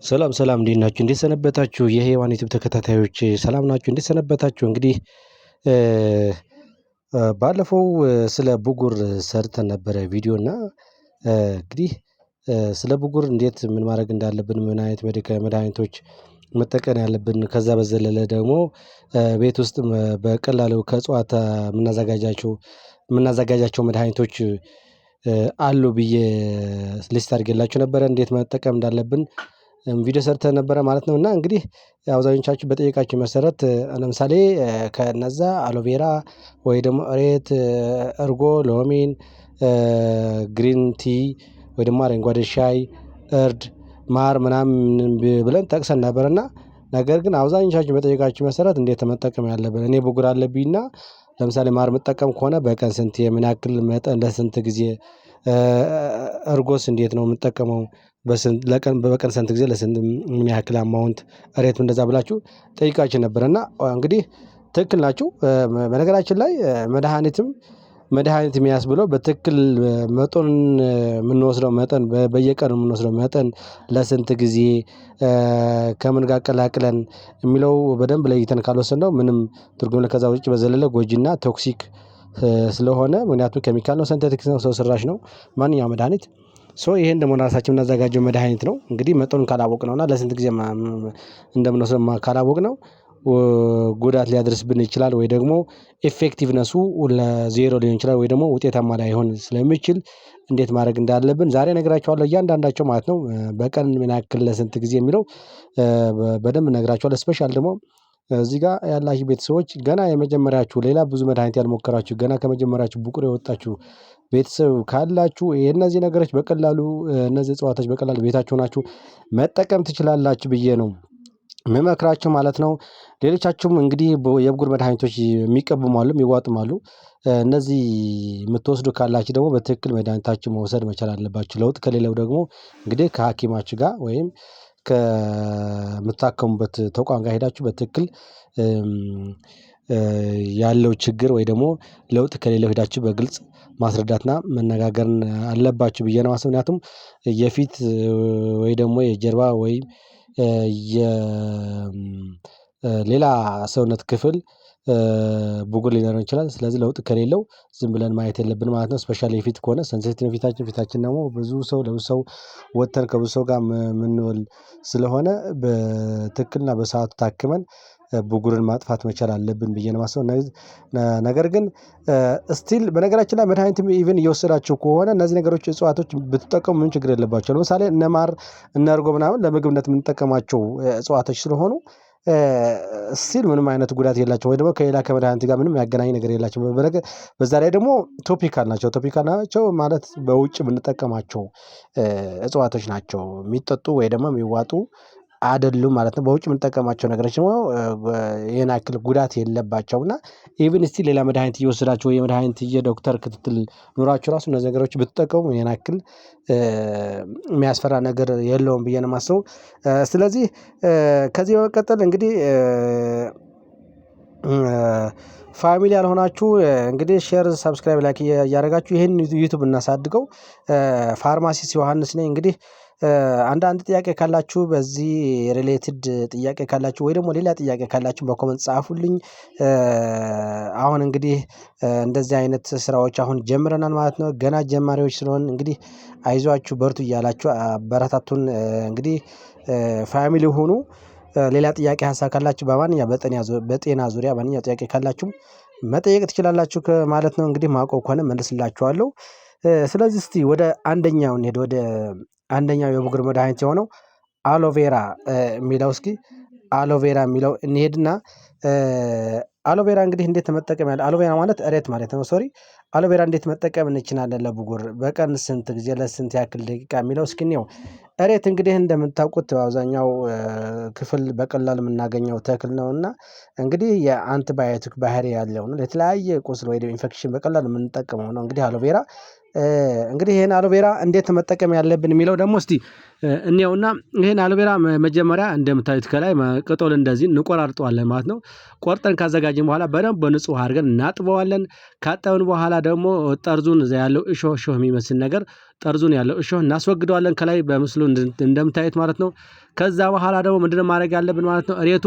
ሰላም ሰላም እንዴት ናችሁ? እንዴት ሰነበታችሁ? የሔዋን ዩቲዩብ ተከታታዮች ሰላም ናችሁ? እንዴት ሰነበታችሁ? እንግዲህ እ ባለፈው ስለ ብጉር ሰርተን ነበረ ቪዲዮ እና እንግዲህ ስለ ብጉር እንዴት ምን ማድረግ እንዳለብን ምን አይነት መድኃኒቶች መጠቀም ያለብን ከዛ በዘለለ ደግሞ ቤት ውስጥ በቀላሉ ከእጽዋት የምናዘጋጃቸው መድኃኒቶች አሉ ብዬ ሊስት አድርጌላችሁ ነበረ እንዴት መጠቀም እንዳለብን ቪዲዮ ሰርተን ነበረ ማለት ነው። እና እንግዲህ አብዛኞቻችሁ በጠየቃችሁ መሰረት ለምሳሌ ከነዛ አሎቬራ ወይ ደግሞ እሬት፣ እርጎ፣ ሎሚን፣ ግሪን ቲ ወይ ደግሞ አረንጓዴ ሻይ፣ እርድ፣ ማር ምናምን ብለን ጠቅሰን ነበርና ነገር ግን አብዛኞቻችሁ በጠየቃችሁ መሰረት እንዴት መጠቀም ያለብን እኔ ብጉር አለብኝና ለምሳሌ ማር የምጠቀም ከሆነ በቀን ስንት ምን ያክል መጠን ለስንት ጊዜ እርጎስ እንዴት ነው የምጠቀመው? በቀን ስንት ጊዜ ለስንት ምን ያክል አማውንት እሬት እንደዛ ብላችሁ ጠይቃችሁ ነበር እና እንግዲህ ትክክል ናችሁ። በነገራችን ላይ መድኃኒት የሚያስብለው በትክክል መጠኑን የምንወስደው መጠን በየቀኑ የምንወስደው መጠን ለስንት ጊዜ ከምን ጋር ቀላቅለን የሚለው በደንብ ለይተን ካልወሰድነው ምንም ትርጉም ከዛ ውጪ በዘለለ ጎጂና ቶክሲክ ስለሆነ ምክንያቱም ኬሚካል ነው፣ ሲንቴቲክ ነው፣ ሰው ሰራሽ ነው ማንኛውም መድኃኒት ይሄን ደግሞ ራሳችን የምናዘጋጀው መድኃኒት ነው። እንግዲህ መጠኑን ካላወቅነው እና ለስንት ጊዜ እንደምንወስደው ካላወቅነው ጉዳት ሊያደርስብን ይችላል ወይ ደግሞ ኢፌክቲቭነሱ ለዜሮ ሊሆን ይችላል ወይ ደግሞ ውጤታማ ላይሆን ስለሚችል እንዴት ማድረግ እንዳለብን ዛሬ እነግራችኋለሁ እያንዳንዳቸው ማለት ነው። በቀን ምን ያክል ለስንት ጊዜ የሚለው በደንብ እነግራችኋለሁ። ስፔሻል ደግሞ እዚህ ጋር ያላችሁ ቤተሰቦች ገና የመጀመሪያችሁ ሌላ ብዙ መድኃኒት ያልሞከራችሁ ገና ከመጀመሪያችሁ ብቁር የወጣችሁ ቤተሰብ ካላችሁ የእነዚህ ነገሮች በቀላሉ እነዚህ እጽዋቶች በቀላሉ ቤታችሁ ናችሁ መጠቀም ትችላላችሁ ብዬ ነው ምመክራችሁ ማለት ነው። ሌሎቻችሁም እንግዲህ የብጉር መድኃኒቶች የሚቀቡም አሉ የሚዋጡም አሉ። እነዚህ የምትወስዱ ካላችሁ ደግሞ በትክክል መድኃኒታችሁ መውሰድ መቻል አለባችሁ። ለውጥ ከሌለው ደግሞ እንግዲህ ከሐኪማችሁ ጋር ወይም ከምታከሙበት ተቋም ጋር ሄዳችሁ በትክክል ያለው ችግር ወይ ደግሞ ለውጥ ከሌለው ሄዳችሁ በግልጽ ማስረዳትና መነጋገርን አለባችሁ ብዬ ነው የማስበው። ምክንያቱም የፊት ወይ ደግሞ የጀርባ ወይ ሌላ ሰውነት ክፍል ብጉር ሊኖረው ይችላል። ስለዚህ ለውጥ ከሌለው ዝም ብለን ማየት የለብንም ማለት ነው። ስፔሻሊ የፊት ከሆነ ሴንሲቲቭ ነው ፊታችን ደግሞ ብዙ ሰው ወጥተን ከብዙ ሰው ጋር የምንውል ስለሆነ በትክክልና በሰአቱ ታክመን ብጉርን ማጥፋት መቻል አለብን ብዬ ነው የማስበው። ነገር ግን ስቲል በነገራችን ላይ መድኃኒትም ኢቭን እየወሰዳችሁ ከሆነ እነዚህ ነገሮች እጽዋቶች ብትጠቀሙ ምንም ችግር የለባቸውም። ለምሳሌ እነ ማር እነ እርጎ ምናምን ለምግብነት የምንጠቀማቸው እጽዋቶች ስለሆኑ ስቲል ምንም አይነት ጉዳት የላቸውም ወይ ደግሞ ከሌላ ከመድኃኒት ጋር ምንም ያገናኝ ነገር የላቸውም። በዛ ላይ ደግሞ ቶፒካል ናቸው ማለት በውጭ የምንጠቀማቸው እጽዋቶች ናቸው የሚጠጡ ወይ ደግሞ የሚዋጡ አይደሉም ማለት ነው። በውጭ የምንጠቀማቸው ነገሮች ደግሞ ይሄን ያክል ጉዳት የለባቸውም እና ኢቭን ስቲል ሌላ መድኃኒት እየወሰዳችሁ ወይ የመድኃኒት የዶክተር ክትትል ኑሯችሁ ራሱ እነዚህ ነገሮች ብትጠቀሙ ይሄን ያክል የሚያስፈራ ነገር የለውም ብዬ ነው የማስበው። ስለዚህ ከዚህ በመቀጠል እንግዲህ ፋሚሊ ያልሆናችሁ እንግዲህ ሼር ሰብስክራይብ ላይክ እያደረጋችሁ ይሄን ዩቲዩብ እናሳድገው። ፋርማሲስት ዮሐንስ ነኝ። እንግዲህ አንዳንድ ጥያቄ ካላችሁ በዚህ ሪሌትድ ጥያቄ ካላችሁ ወይ ደግሞ ሌላ ጥያቄ ካላችሁ በኮመንት ጻፉልኝ። አሁን እንግዲህ እንደዚህ አይነት ስራዎች አሁን ጀምረናል ማለት ነው። ገና ጀማሪዎች ስለሆን እንግዲህ አይዟችሁ በርቱ እያላችሁ አበረታቱን። እንግዲህ ፋሚሊ ሁኑ። ሌላ ጥያቄ ሀሳብ ካላችሁ በጤና ዙሪያ ማንኛውም ጥያቄ ካላችሁ መጠየቅ ትችላላችሁ ማለት ነው። እንግዲህ ማውቀው ከሆነ መልስላችኋለሁ። ስለዚህ እስቲ ወደ አንደኛው እንሂድ። ወደ አንደኛው የብጉር መድኃኒት የሆነው አሎቬራ የሚለው እስኪ አሎቬራ የሚለው እንሄድና አሎቬራ እንግዲህ እንዴት መጠቀም አሎቬራ ማለት እሬት ማለት ነው። አሎቬራ እንዴት መጠቀም እንችላለን ለብጉር በቀን ስንት ጊዜ ለስንት ያክል ደቂቃ የሚለው እስኪ እንየው። እሬት እንግዲህ እንደምታውቁት በአብዛኛው ክፍል በቀላሉ የምናገኘው ተክል ነውና እንግዲህ የአንቲባዮቲክ ባህሪ ያለው ነው። ለተለያየ ቁስል ወይ ኢንፌክሽን በቀላሉ የምንጠቀመው ነው። እንግዲህ አሎቬራ እንግዲህ ይሄን አሎቬራ እንዴት መጠቀም ያለብን የሚለው ደግሞ እስቲ እንየውና ይሄን አሎቬራ መጀመሪያ እንደምታዩት ከላይ ቅጠል እንደዚህ እንቆራርጠዋለን ማለት ነው። ቆርጠን ካዘጋጀን በኋላ በደንብ በንጹህ ውሃ አድርገን እናጥበዋለን። ካጠብን በኋላ ደግሞ ጠርዙን እዛ ያለው እሾህ የሚመስል ነገር ጠርዙን ያለው እሾህ እናስወግደዋለን ከላይ በምስሉ እንደምታዩት ማለት ነው። ከዛ በኋላ ደግሞ ምንድነው ማድረግ ያለብን ማለት ነው? እሬቱ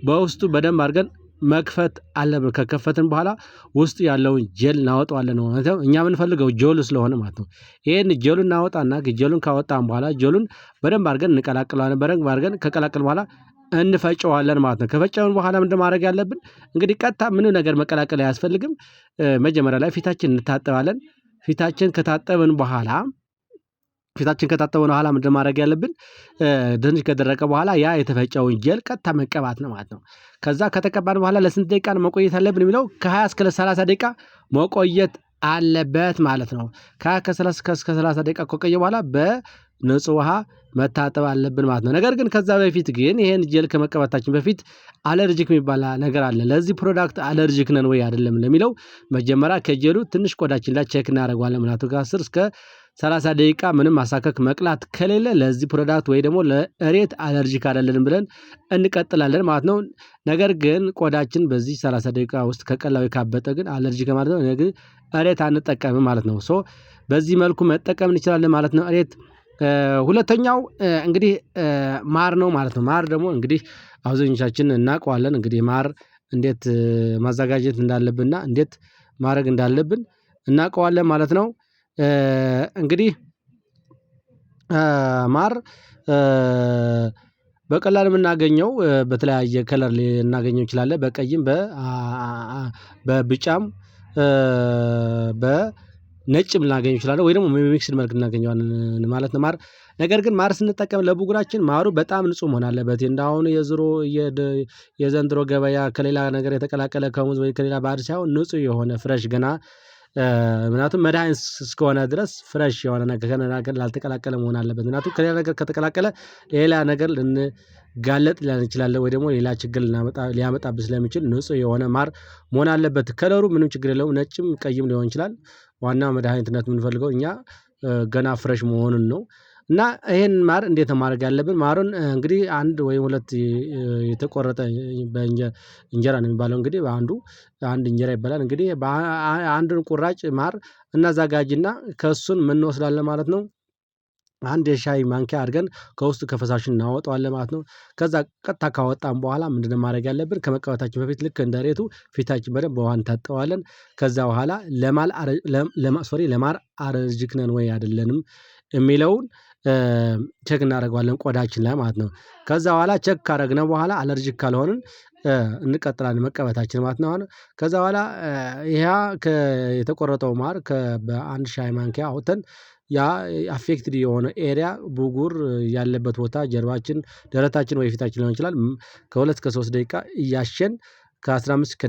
በውስጡ በደንብ አድርገን መክፈት አለብን። ከከፈትን በኋላ ውስጡ ያለውን ጀል እናወጣዋለን ማለት ነው። እኛ የምንፈልገው ጀሉ ስለሆነ ማለት ነው። ይሄን ጀሉን እናወጣና ጀሉን ካወጣን በኋላ ጀሉን በደንብ አድርገን እንቀላቅለዋለን። በደንብ አድርገን ከቀላቀልን በኋላ እንፈጨዋለን ማለት ነው። ከፈጨውን በኋላ ምንድን ማድረግ ያለብን እንግዲህ ቀጥታ ምንም ነገር መቀላቀል አያስፈልግም። መጀመሪያ ላይ ፊታችን እንታጠባለን። ፊታችን ከታጠበን በኋላ ምንድን ማድረግ ያለብን ትንሽ ከደረቀ በኋላ ያ የተፈጨውን ጀል ቀጥታ መቀባት ነው ማለት ነው። ከዛ ከተቀባን በኋላ ለስንት ደቂቃ ነው መቆየት አለብን የሚለው ከ20 እስከ 30 ደቂቃ መቆየት አለበት ማለት ነው። ከ20 እስከ 30 ደቂቃ ከቆየ በኋላ በንጹህ ውሃ መታጠብ አለብን ማለት ነው። ነገር ግን ከዛ በፊት ግን ይሄን ጀል ከመቀባታችን በፊት አለርጂክ የሚባል ነገር አለ። ለዚህ ፕሮዳክት አለርጂክ ነን ወይ አይደለም ለሚለው መጀመሪያ ከጀሉ ትንሽ ቆዳችን ላይ ቼክ እናደርገዋለን ማለት ነው። ከ10 እስከ 30 ደቂቃ ምንም ማሳከክ መቅላት ከሌለ ለዚህ ፕሮዳክት ወይ ደግሞ ለእሬት አለርጂክ አይደለንም ብለን እንቀጥላለን ማለት ነው። ነገር ግን ቆዳችን በዚህ 30 ደቂቃ ውስጥ ከቀላ ወይ ካበጠ ግን አለርጂክ ማለት ነው። ነገር እሬት አንጠቀምም ማለት ነው። በዚህ መልኩ መጠቀም እንችላለን ማለት ነው። እሬት ሁለተኛው እንግዲህ ማር ነው ማለት ነው። ማር ደግሞ እንግዲህ አብዛኞቻችን እናውቀዋለን እንግዲህ ማር እንዴት ማዘጋጀት እንዳለብንና እንዴት ማድረግ እንዳለብን እናውቀዋለን ማለት ነው። እንግዲህ ማር በቀላሉ የምናገኘው በተለያየ ከለር ልናገኘው እንችላለን በቀይም በቢጫም በነጭም ልናገኘው እንችላለን ወይ ደግሞ ሚክስድ መልክ እናገኘዋለን ማለት ነው። ማር ነገር ግን ማር ስንጠቀም ለብጉራችን ማሩ በጣም ንጹህ መሆን አለበት። እንደአሁኑ የዘንድሮ ገበያ ከሌላ ነገር የተቀላቀለ ከሙዝ ወይ ከሌላ ባዕድ ሳይሆን ንጹህ የሆነ ፍሬሽ ገና ምክንያቱም መድኃኒት እስከሆነ ድረስ ፍሬሽ የሆነ ነገር ላልተቀላቀለ መሆን አለበት። ምክንያቱም ከሌላ ነገር ከተቀላቀለ ሌላ ነገር ልንጋለጥ እንችላለን ወይ ደግሞ ሌላ ችግር ሊያመጣብን ስለሚችል ንጹህ የሆነ ማር መሆን አለበት። ከለሩ ምንም ችግር የለውም ነጭም ቀይም ሊሆን ይችላል። ዋናው መድኃኒትነት የምንፈልገው እኛ ገና ፍሬሽ መሆኑን ነው። እና ይሄን ማር እንዴት ነው ማድረግ ያለብን? ማሩን እንግዲህ አንድ ወይም ሁለት የተቆረጠ እንጀራ ነው የሚባለው እንግዲህ አንድ እንጀራ ይባላል እንግዲህ አንዱን ቁራጭ ማር እናዘጋጅና ከእሱን ምን እንወስዳለን ማለት ነው። አንድ የሻይ ማንኪያ አድርገን ከውስጡ ከፈሳሹ እናወጣዋለን ማለት ነው። ከዛ ቀጥታ ካወጣን በኋላ ምንድነው ማድረግ ያለብን? ከመቀባታችን በፊት ልክ እንደ እሬቱ ፊታችን በደንብ በውሃ እንታጠባለን። ከዛ በኋላ ለማር አለርጂክ ነን ወይ አይደለንም የሚለውን ቼክ እናደርገዋለን ቆዳችን ላይ ማለት ነው። ከዛ በኋላ ቼክ ካደረግነው በኋላ አለርጂክ ካልሆንን እንቀጥላለን መቀበታችን ማለት ነው። አሁን ከዛ በኋላ የተቆረጠው ማር በአንድ ሻይ ማንኪያ አውጥተን ያ አፌክትድ የሆነ ኤሪያ ብጉር ያለበት ቦታ ጀርባችን ደረታችን ወይ ፊታችን ሊሆን ይችላል። ከ2 እስከ 3 ደቂቃ እያሸን ከ15 እስከ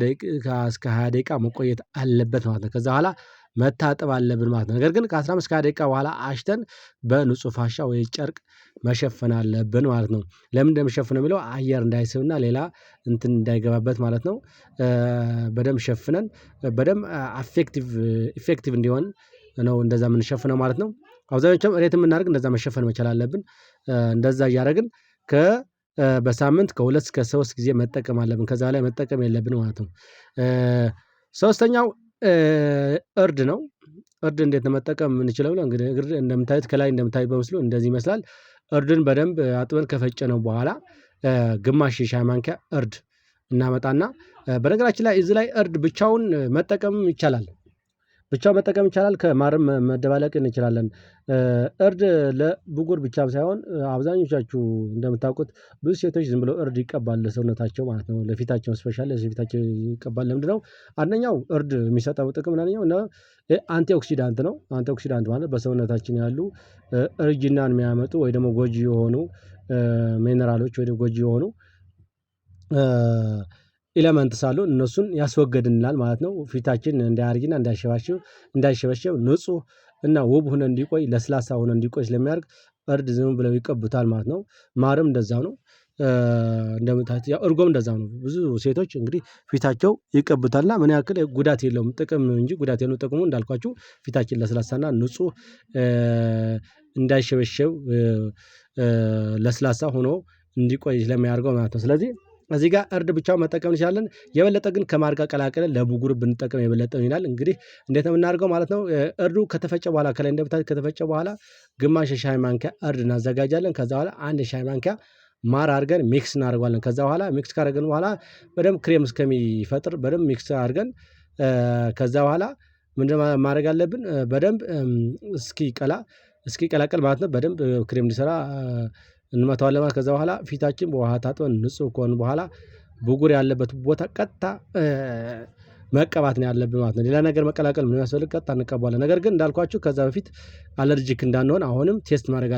20 ደቂቃ መቆየት አለበት ማለት ነው። ከዛ በኋላ መታጠብ አለብን ማለት ነው። ነገር ግን ከ15 እስከ 20 ደቂቃ በኋላ አሽተን በንጹህ ፋሻ ወይ ጨርቅ መሸፈን አለብን ማለት ነው። ለምን እንደምንሸፍነው የሚለው አየር እንዳይስብና ሌላ እንትን እንዳይገባበት ማለት ነው። በደንብ ሸፍነን በደንብ ኢፌክቲቭ እንዲሆን ነው እንደዛ የምንሸፍነው ማለት ነው። አብዛኞቹም እሬት የምናደርግ እንደዛ መሸፈን መቻል አለብን። እንደዛ እያደረግን በሳምንት ከ2 እስከ 3 ጊዜ መጠቀም አለብን ከዛ ላይ መጠቀም የለብንም ማለት ነው። ሶስተኛው እርድ ነው። እርድ እንዴት ነው መጠቀም የምንችለው? እንግዲህ እንደምታዩት ከላይ እንደምታዩት በምስሉ እንደዚህ ይመስላል። እርድን በደንብ አጥበን ከፈጨነው በኋላ ግማሽ የሻይ ማንኪያ እርድ እናመጣና በነገራችን ላይ እዚህ ላይ እርድ ብቻውን መጠቀም ይቻላል። ከማርም መደባለቅ እንችላለን። እርድ ለብጉር ብቻም ሳይሆን አብዛኞቻችሁ እንደምታውቁት ብዙ ሴቶች ዝም ብለው እርድ ይቀባሉ ለሰውነታቸው ማለት ነው። ለፊታቸው ስፔሻሊ ለፊታቸው ይቀባል ለምንድነው? አንደኛው እርድ የሚሰጠው ጥቅም አንደኛው እና አንቲኦክሲዳንት ነው። አንቲኦክሲዳንት ማለት በሰውነታችን ያሉ እርጅናን የሚያመጡ ወይ ደግሞ ጎጂ የሆኑ ሚነራሎች ወይ ደግሞ ጎጂ የሆኑ ኤለመንትስ አሉ እነሱን ያስወግድልናል ማለት ነው። ፊታችን እንዳያረጅና እንዳይሸበሸብ ንጹህ እና ውብ ሆኖ እንዲቆይ ለስላሳ ሆኖ እንዲቆይ ስለሚያደርግ እርድ ዝም ብለው ይቀቡታል ማለት ነው። ማርም እንደዛው ነው። እንደምታዩት ያው እርጎም እንደዛው ነው። ብዙ ሴቶች እንግዲህ ፊታቸው ይቀቡታልና ምን ያክል ጉዳት የለውም ጥቅም እንጂ ጉዳት የለውም። ጥቅሙ እንዳልኳችሁ ፊታችን ለስላሳና ንጹህ እንዳይሸበሸብ ለስላሳ ሆኖ እንዲቆይ ስለሚያደርገው ማለት ነው። ስለዚህ እዚህ ጋር እርድ ብቻውን መጠቀም እንችላለን። የበለጠ ግን ከማር ጋር ቀላቅለን ለብጉር ብንጠቀም የበለጠ ይሆናል። እንግዲህ እንዴት ነው የምናደርገው ማለት ነው? እርዱ ከተፈጨ በኋላ ከላይ እንደምታዩት ከተፈጨ በኋላ ግማሽ የሻይ ማንኪያ እርድ እናዘጋጃለን። ከዛ በኋላ አንድ የሻይ ማንኪያ ማር አድርገን ሚክስ እናደርገዋለን። ከዛ በኋላ ሚክስ ካደረግን በኋላ በደንብ ክሬም እስከሚፈጥር በደንብ ሚክስ አድርገን ከዛ በኋላ ምንድነው ማድረግ አለብን? በደንብ እስኪቀላቀል ማለት ነው። በደንብ ክሬም እንዲሰራ እንመታዋለን ማለት ከዛ በኋላ ፊታችን በውሃ ታጥበን ንጹህ ከሆንን በኋላ ብጉር ያለበት ቦታ ቀጥታ መቀባት ነው ያለብን ማለት ነው። ሌላ ነገር መቀላቀል ምንም አያስፈልግም ቀጥታ እንቀባዋለን። ነገር ግን እንዳልኳችሁ ከዛ በፊት አለርጂክ እንዳንሆን አሁንም ቴስት ማድረግ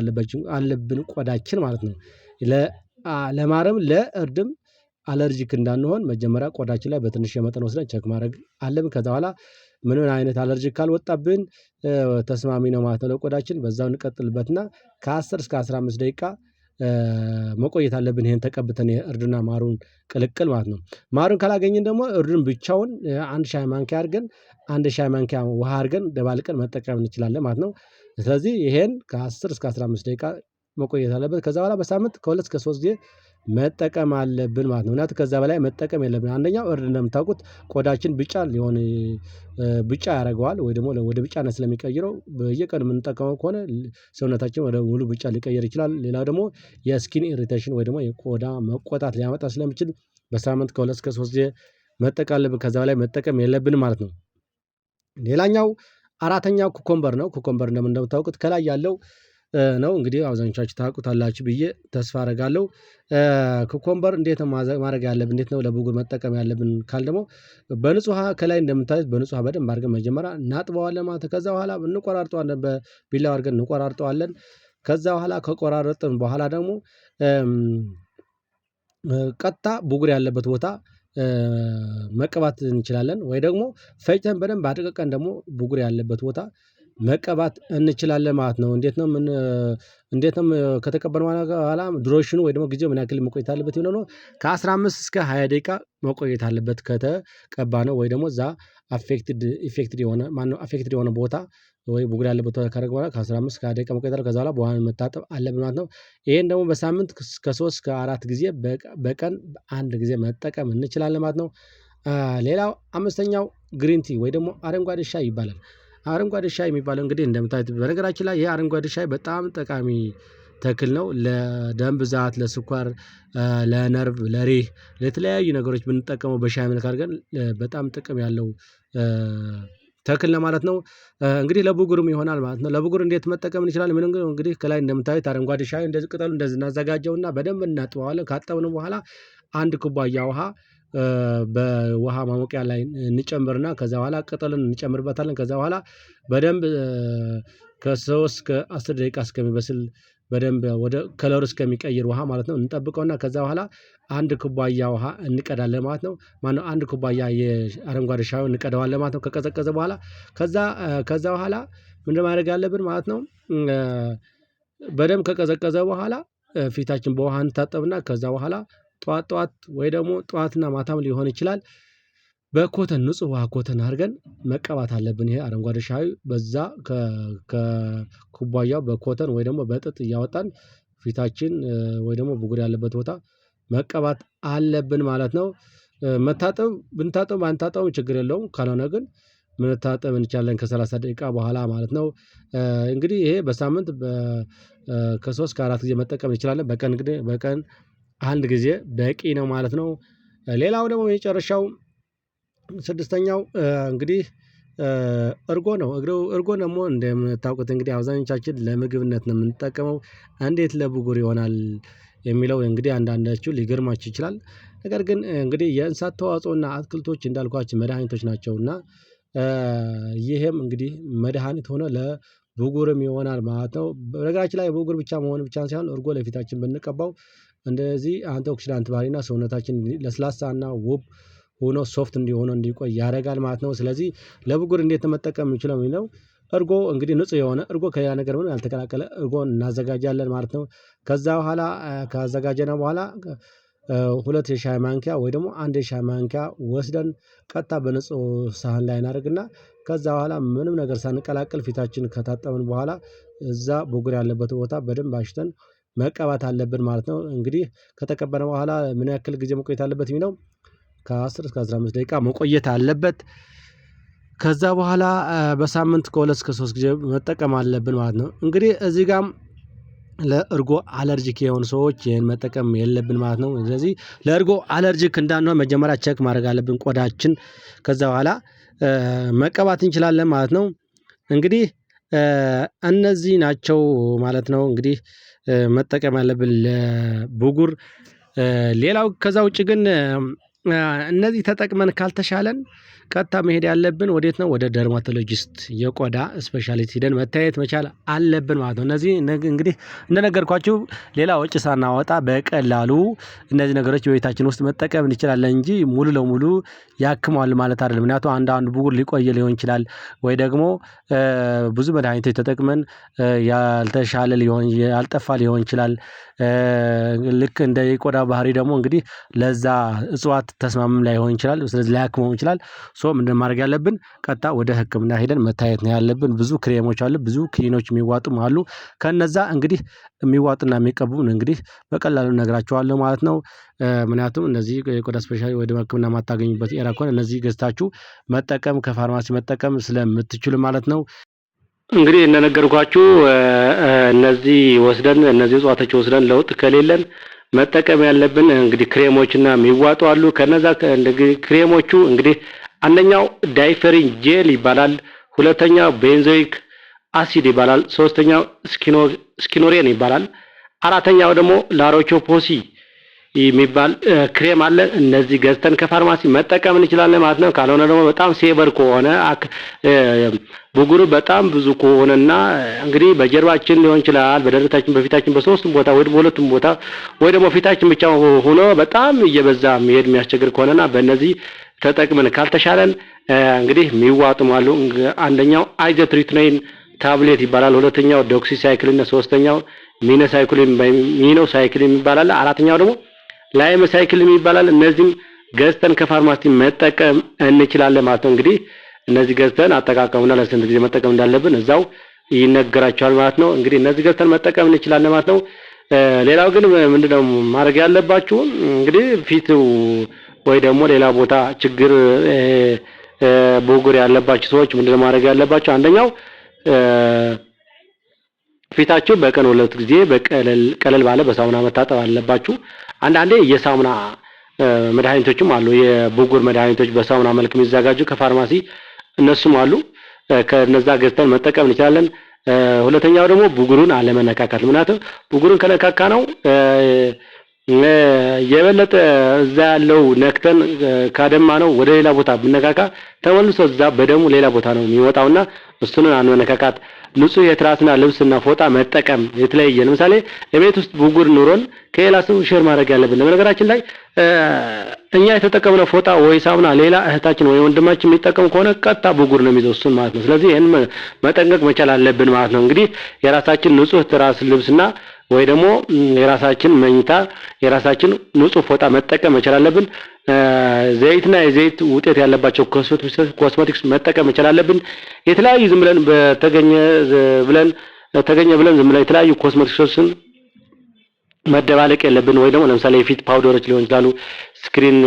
አለብን ቆዳችን ማለት ነው። ለማርም ለእርድም አለርጂክ እንዳንሆን መጀመሪያ ቆዳችን ላይ በትንሽ መጠን ወስደን ቼክ ማድረግ አለብን። ከዛ በኋላ ምንም አይነት አለርጂክ ካልወጣብን ተስማሚ ነው ማለት ነው ለቆዳችን በዛው እንቀጥልበትና ከ10 እስከ 15 ደቂቃ መቆየት አለብን። ይሄን ተቀብተን የእርድና ማሩን ቅልቅል ማለት ነው። ማሩን ካላገኘን ደግሞ እርዱን ብቻውን አንድ ሻይ ማንኪያ አድርገን አንድ ሻይ ማንኪያ ውሃ አድርገን ደባልቀን መጠቀም እንችላለን ማለት ነው። ስለዚህ ይሄን ከ10 እስከ 15 ደቂቃ መቆየት አለበት። ከዛ በኋላ በሳምንት ከ2 እስከ 3 ጊዜ መጠቀም አለብን ማለት ነው። ምክንያቱም ከዛ በላይ መጠቀም የለብንም። አንደኛው እርድ እንደምታውቁት ቆዳችን ቢጫ ያደርገዋል ወይ ደግሞ ወደ ቢጫነት ስለሚቀይረው በየቀኑ የምንጠቀመው ከሆነ ሰውነታችን ወደ ሙሉ ቢጫ ሊቀይር ይችላል። ሌላው ደግሞ የስኪን ኢሪቴሽን ወይ ደግሞ የቆዳ መቆጣት ሊያመጣ ስለሚችል በሳምንት ከ2 እስከ 3 ጊዜ መጠቀም አለብን። ከዛ በላይ መጠቀም የለብንም ማለት ነው። ሌላኛው አራተኛው ኩኮምበር ነው። ኩኮምበር እንደምታውቁት ከላይ ያለው ነው እንግዲህ አብዛኞቻችሁ ታውቁታላችሁ ብዬ ተስፋ አደርጋለሁ። ኮኮምበር እንዴት ነው ማድረግ ያለብን? እንዴት ነው ለብጉር መጠቀም ያለብን ካልን ደግሞ በንጹህ ውሃ ከላይ እንደምታዩት በንጹህ ውሃ በደንብ አድርገን መጀመሪያ እናጥበዋለን ማለት ነው። ከዛ በኋላ እንቆራርጠዋለን በቢላዋ አድርገን እንቆራርጠዋለን። ከዛ በኋላ ከቆራረጥን በኋላ ደግሞ ቀጥታ ብጉር ያለበት ቦታ መቀባት እንችላለን ወይ ደግሞ ፈጭተን በደንብ አድቅቀን ደግሞ ብጉር ያለበት ቦታ መቀባት እንችላለን ማለት ነው። እንዴት ነው ከተቀባን በኋላ ዱሬሽኑ ወይ ደግሞ ጊዜው ምን ያክል መቆየት አለበት የሚለው ነው። ከ15 እስከ 20 ደቂቃ መቆየት አለበት ከተቀባነው ወይ ደግሞ እዛ አፌክትድ የሆነ ቦታ ወይ ብጉር ያለበት ቦታ ካደረግን በኋላ ከ15 እስከ 20 ደቂቃ መቆየት አለበት። ከዛ በኋላ በውሃ መታጠብ አለብን ማለት ነው። ይሄን ደግሞ በሳምንት ከ3 እስከ 4 ጊዜ በቀን አንድ ጊዜ መጠቀም እንችላለን ማለት ነው። ሌላው አምስተኛው ግሪን ቲ ወይ ደግሞ አረንጓዴ ሻይ ይባላል። አረንጓዴ ሻይ የሚባለው እንግዲህ እንደምታዩት በነገራችን ላይ ይሄ አረንጓዴ ሻይ በጣም ጠቃሚ ተክል ነው። ለደም ብዛት፣ ለስኳር፣ ለነርቭ፣ ለሪህ ለተለያዩ ነገሮች ብንጠቀመው በሻይ መልክ አድርገን በጣም ጥቅም ያለው ተክል ነው ማለት ነው። እንግዲህ ለብጉርም ይሆናል ማለት ነው። ለብጉር እንዴት መጠቀም እንችላለን? ምንም እንግዲህ ከላይ እንደምታዩት አረንጓዴ ሻይ እንደዚህ ቅጠሉ እንደዚህ እናዘጋጀውና በደንብ እናጥበዋለን። ካጠብን በኋላ አንድ ኩባያ ውሃ በውሃ ማሞቂያ ላይ እንጨምርና ከዛ በኋላ ቅጠሉን እንጨምርበታለን። ከዛ በኋላ በደንብ ከ3 እስከ 10 ደቂቃ እስከሚበስል በደንብ ወደ ከለሩ እስከሚቀይር ውሃ ማለት ነው እንጠብቀውና ከዛ በኋላ አንድ ኩባያ ውሃ እንቀዳለን ማለት ነው። ማነው አንድ ኩባያ የአረንጓዴ ሻዩን እንቀዳዋለን ማለት ነው። ከቀዘቀዘ በኋላ ከዛ በኋላ ምንድነው ማድረግ ያለብን ማለት ነው። በደንብ ከቀዘቀዘ በኋላ ፊታችን በውሃ እንታጠብና ከዛ በኋላ ጠዋት ወይ ደግሞ ጠዋትና ማታም ሊሆን ይችላል በኮተን ንጹህ ውሃ ኮተን አድርገን መቀባት አለብን። ይሄ አረንጓዴ ሻዩ በዛ ከኩባያው በኮተን ወይ ደግሞ በጥጥ እያወጣን ፊታችን ወይ ደግሞ ብጉር ያለበት ቦታ መቀባት አለብን ማለት ነው። ብንታጠብ ባንታጠብም ችግር የለውም። ካልሆነ ግን መታጠብ እንችላለን ከ30 ደቂቃ በኋላ ማለት ነው። እንግዲህ ይሄ በሳምንት ከ3 እስከ 4 ጊዜ መጠቀም እንችላለን። በቀን አንድ ጊዜ በቂ ነው ማለት ነው። ሌላው ደግሞ የመጨረሻው ስድስተኛው እንግዲህ እርጎ ነው። እርጎ ደግሞ እንደምታውቁት እንግዲህ አብዛኞቻችን ለምግብነት ነው የምንጠቀመው። እንዴት ለብጉር ይሆናል የሚለው እንግዲህ አንዳንዳችሁ ሊገርማችሁ ይችላል። ነገር ግን እንግዲህ የእንስሳት ተዋጽኦና አትክልቶች እንዳልኳችሁ መድኃኒቶች ናቸውና ይሄም እንግዲህ መድኃኒት ሆኖ ለብጉርም ይሆናል ማለት ነው። በነገራችን ላይ ብጉር ብቻ መሆን ብቻ ሳይሆን እርጎ ለፊታችን ብንቀባው እንደዚህ አንቲኦክሲዳንት ባህሪና ሰውነታችን ለስላሳና ውብ ሆኖ ሶፍት እንዲቆይ ያደርጋል ማለት ነው። ስለዚህ ለብጉር እንዴት መጠቀም የምንችለው የሚለው እርጎ እንግዲህ ንጹህ የሆነ እርጎ ከሌላ ነገር ምንም ያልተቀላቀለ እርጎን እናዘጋጃለን ማለት ነው። ከዛ በኋላ ካዘጋጀነው በኋላ 2 የሻይ ማንኪያ ወይ ደግሞ 1 የሻይ ማንኪያ ወስደን ቀጥታ በንጹህ ሳህን ላይ እናደርግና ከዛ በኋላ ምንም ነገር ሳንቀላቅል ፊታችን ከታጠብን በኋላ እዛ ብጉር ያለበት ቦታ በደንብ አሽተን መቀባት አለብን ማለት ነው። እንግዲህ ከተቀባን በኋላ ምን ያክል ጊዜ መቆየት አለበት የሚለው ከ10 እስከ 15 ደቂቃ መቆየት አለበት። ከዛ በኋላ በሳምንት ከ2 እስከ 3 ጊዜ መጠቀም አለብን ማለት ነው። እንግዲህ እዚህ ጋርም ለእርጎ አለርጂክ የሆኑ ሰዎች ይህን መጠቀም የለብን ማለት ነው። ስለዚህ ለእርጎ አለርጂክ እንዳንሆን መጀመሪያ ቼክ ማድረግ አለብን ቆዳችን። ከዛ በኋላ መቀባት እንችላለን ማለት ነው። እንግዲህ እነዚህ ናቸው ማለት ነው። እንግዲህ መጠቀም ያለብን ለብጉር። ሌላው ከዛ ውጭ ግን እነዚህ ተጠቅመን ካልተሻለን ቀጥታ መሄድ ያለብን ወዴት ነው? ወደ ደርማቶሎጂስት የቆዳ ስፔሻሊቲ ሄደን መታየት መቻል አለብን ማለት ነው። እነዚህ እንግዲህ እንደነገርኳችሁ ሌላ ወጪ ሳናወጣ በቀላሉ እነዚህ ነገሮች በቤታችን ውስጥ መጠቀም እንችላለን እንጂ ሙሉ ለሙሉ ያክማል ማለት አይደለም። ምክንያቱም አንዳንዱ ብጉር ሊቆይ ሊሆን ይችላል ወይ ደግሞ ብዙ መድኃኒቶች ተጠቅመን ያልተሻለ ያልጠፋ ሊሆን ይችላል። ልክ እንደ የቆዳ ባህሪ ደግሞ እንግዲህ ለዛ እጽዋት ተስማምም ላይሆን ይችላል። ስለዚህ ላያክመው ይችላል። ምንድን ማድረግ ያለብን ቀጥታ ወደ ህክምና ሄደን መታየት ነው ያለብን። ብዙ ክሬሞች አሉ፣ ብዙ ክኒኖች የሚዋጡም አሉ። ከነዛ እንግዲህ የሚዋጡና የሚቀቡ እንግዲህ በቀላሉ እነግራችኋለሁ ማለት ነው። ምክንያቱም እነዚህ የቆዳ ስፔሻሊ ወደ ህክምና የማታገኙበት ኤራ ከሆነ እነዚህ ገዝታችሁ መጠቀም ከፋርማሲ መጠቀም ስለምትችሉ ማለት ነው። እንግዲህ እንደነገርኳችሁ እነዚህ እጽዋቶች ወስደን ለውጥ ከሌለን መጠቀም ያለብን እንግዲህ ክሬሞችና የሚዋጡ አሉ። ከነዛ ክሬሞቹ እንግዲህ አንደኛው ዳይፈሪን ጄል ይባላል። ሁለተኛው ቤንዞይክ አሲድ ይባላል። ሶስተኛው ስኪኖሬን ይባላል። አራተኛው ደግሞ ላሮቾፖሲ የሚባል ክሬም አለ። እነዚህ ገዝተን ከፋርማሲ መጠቀም እንችላለን ማለት ነው። ካልሆነ ደግሞ በጣም ሴቨር ከሆነ ብጉሩ በጣም ብዙ ከሆነና እንግዲህ በጀርባችን ሊሆን ይችላል፣ በደረታችን፣ በፊታችን፣ በሶስቱም ቦታ ወይ በሁለቱም ቦታ ወይ ደግሞ ፊታችን ብቻ ሆኖ በጣም እየበዛ መሄድ የሚያስቸግር ከሆነና በእነዚህ ተጠቅመን ካልተሻለን እንግዲህ የሚዋጡም አሉ። አንደኛው አይዞትሪትኖይን ታብሌት ይባላል። ሁለተኛው ዶክሲሳይክሊን፣ ሶስተኛው ሚኖሳይክሊን ይባላል። አራተኛው ደግሞ ላይሞሳይክሊን ይባላል። እነዚህም ገዝተን ከፋርማሲ መጠቀም እንችላለን ማለት ነው። እንግዲህ እነዚህ ገዝተን አጠቃቀሙና ለስንት ጊዜ መጠቀም እንዳለብን እዛው ይነገራቸዋል ማለት ነው። እንግዲህ እነዚህ ገዝተን መጠቀም እንችላለን ማለት ነው። ሌላው ግን ምንድነው ማድረግ ያለባችሁ እንግዲህ ፊቱ ወይ ደግሞ ሌላ ቦታ ችግር ብጉር ያለባችሁ ሰዎች ምንድነው ማድረግ ያለባችሁ? አንደኛው ፊታችሁ በቀን 2 ጊዜ ቀለል ባለ በሳሙና መታጠብ አለባችሁ። አንዳንዴ የሳሙና መድኃኒቶችም አሉ፣ የብጉር መድኃኒቶች በሳሙና መልክ የሚዘጋጁ ከፋርማሲ እነሱም አሉ። ከነዛ ገዝተን መጠቀም እንችላለን። ሁለተኛው ደግሞ ብጉሩን አለመነካካት። ምክንያቱም ብጉሩን ከነካካ ነው የበለጠ እዛ ያለው ነክተን ካደማ ነው ወደ ሌላ ቦታ ብነካካ ተመልሶ እዛ በደሙ ሌላ ቦታ ነው የሚወጣውና እሱን አንመነካካት። ንጹህ የትራስና ልብስና ፎጣ መጠቀም የተለየ። ለምሳሌ የቤት ውስጥ ብጉር ኑሮን ከሌላ ሰው ሼር ማድረግ ያለብን። በነገራችን ላይ እኛ የተጠቀምነው ፎጣ ወይ ሳሙና ሌላ እህታችን ወይ ወንድማችን የሚጠቀም ከሆነ ቀጥታ ብጉር ነው የሚይዘው እሱን ማለት ነው። ስለዚህ ይሄን መጠንቀቅ መቻል አለብን ማለት ነው። እንግዲህ የራሳችን ንጹህ ትራስ ልብስና ወይ ደግሞ የራሳችን መኝታ የራሳችን ንጹህ ፎጣ መጠቀም መቻል አለብን። ዘይትና የዘይት ውጤት ያለባቸው ኮስሞቲክስ መጠቀም መቻል አለብን። የተለያዩ ዝም ብለን ተገኘ ብለን ዝም ብለን የተለያዩ ኮስሞቲክሶችን መደባለቅ የለብን። ወይ ደግሞ ለምሳሌ የፊት ፓውደሮች ሊሆን ይችላሉ፣ ስክሪን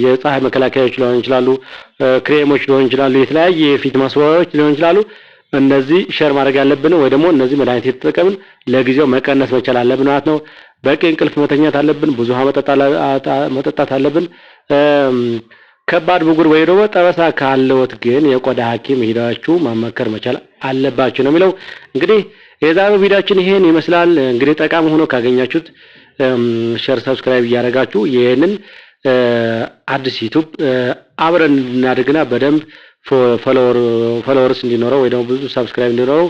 የፀሐይ መከላከያዎች ሊሆን ይችላሉ፣ ክሬሞች ሊሆን ይችላሉ፣ የተለያየ የፊት ማስዋቢያዎች ሊሆን ይችላሉ። እነዚህ ሼር ማድረግ ያለብን ወይ ደግሞ እነዚህ መድኃኒት የተጠቀምን ለጊዜው መቀነስ መቻል አለብን ማለት ነው። በቂ እንቅልፍ መተኛት አለብን። ብዙ ውሃ መጠጣት አለብን። ከባድ ብጉር ወይ ደግሞ ጠበሳ ካለዎት ግን የቆዳ ሐኪም ሄዳችሁ ማማከር መቻል አለባችሁ ነው የሚለው። እንግዲህ የዛሬው ቪዲዮአችን ይሄን ይመስላል። እንግዲህ ጠቃሚ ሆኖ ካገኛችሁት ሼር፣ ሰብስክራይብ እያደረጋችሁ ይሄንን አዲስ ዩቲዩብ አብረን እናድግና በደንብ ፎሎወርስ እንዲኖረው ወይ ደግሞ ብዙ ሰብስክራይብ እንዲኖረው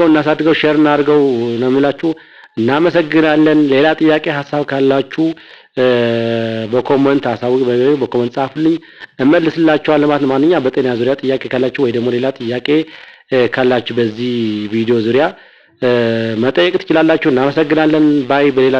እናሳድገው፣ ሼር እናድርገው ነው የምላችሁ። እናመሰግናለን። ሌላ ጥያቄ ሐሳብ ካላችሁ በኮሜንት ጻፉልኝ፣ እመልስላችኋለሁ ማለት ነው። ማንኛውም በጤና ዙሪያ ጥያቄ ካላችሁ ወይ ደግሞ ሌላ ጥያቄ ካላችሁ በዚህ ቪዲዮ ዙሪያ መጠየቅ ትችላላችሁ። እናመሰግናለን። ባይ በሌላ